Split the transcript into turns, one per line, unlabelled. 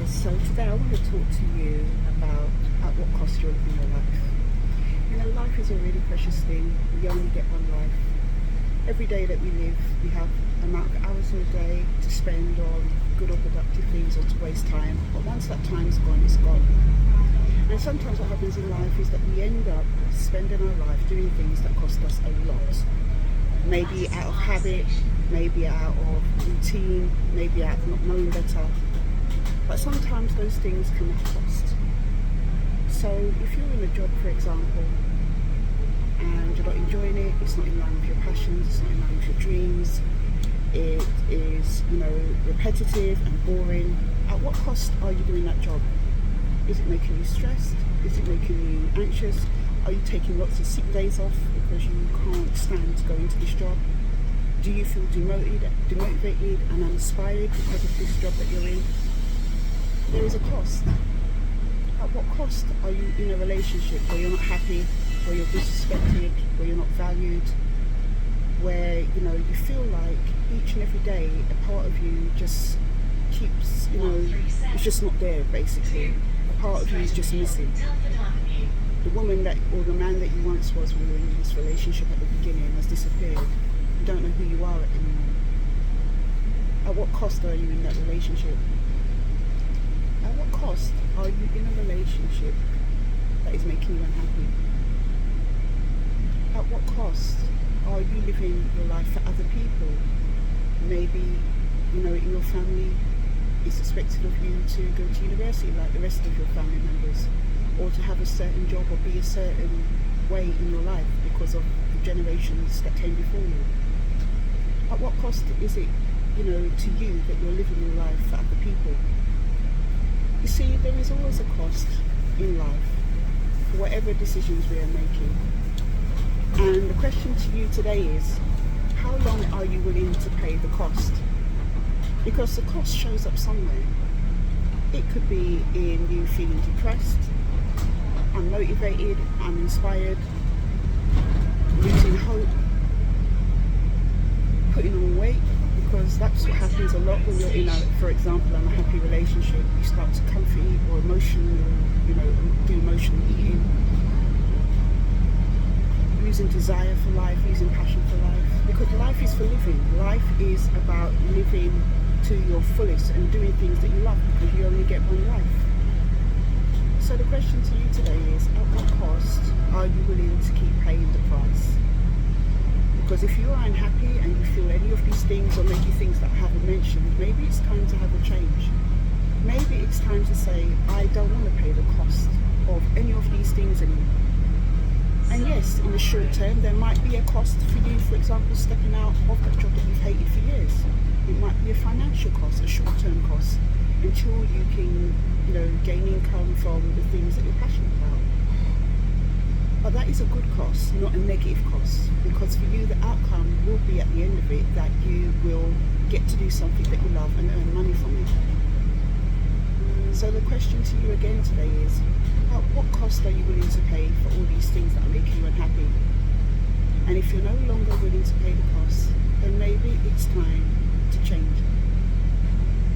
So today I want to talk to you about at what cost you're living your life. You know, life is a really precious thing. We only get one life. Every day that we live, we have amount of hours in a day to spend on good or productive things or to waste time. But once that time's gone, it's gone. And sometimes what happens in life is that we end up spending our life doing things that cost us a lot. Maybe out of habit, maybe out of routine, maybe out of not knowing better. But sometimes those things come at cost. So if you're in a job, for example, and you're not enjoying it, it's not in line with your passions, it's not in line with your dreams, it is, repetitive and boring, at what cost are you doing that job? Is it making you stressed? Is it making you anxious? Are you taking lots of sick days off because you can't stand to go into this job? Do you feel demotivated and uninspired because of this job that you're in? There is a cost. At what cost are you in a relationship where you're not happy, where you're disrespected, where you're not valued, where you feel like each and every day a part of you just keeps, it's just not there basically. A part of you is just missing. The woman or the man that you once was when you were in this relationship at the beginning has disappeared. You don't know who you are anymore. At what cost are you in that relationship? At what cost are you in a relationship that is making you unhappy? At what cost are you living your life for other people? Maybe, in your family, it's expected of you to go to university like the rest of your family members, or to have a certain job or be a certain way in your life because of the generations that came before you. At what cost is it, to you that you're living your life for other people? You see, there is always a cost in life for whatever decisions we are making. And the question to you today is, how long are you willing to pay the cost? Because the cost shows up somewhere. It could be in you feeling depressed, unmotivated, uninspired, losing hope, putting on weight, because that's what happens a lot when you're in for example, an unhappy relationship. You start to comfort eat or do emotional eating, losing desire for life, losing passion for life, because life is for living. Life is about living to your fullest and doing things that you love, because you only get one life. So the question to you today is, at what cost are you willing to keep paying the price? Because if you are unhappy and you feel any of these things, or maybe things that I haven't mentioned, maybe it's time to have a change. Maybe it's time to say, I don't want to pay the cost of any of these things anymore. And yes, in the short term, there might be a cost for you, for example, stepping out of that job that you've hated for years. It might be a financial cost, a short-term cost, until you can, gain income from the things that you're passionate about. But that is a good cost, not a negative cost, because for you the outcome will be at the end of it that you will get to do something that you love and earn money from it. So the question to you again today is, at what cost are you willing to pay for all these things that are making you unhappy? And if you're no longer willing to pay the cost, then maybe it's time to change.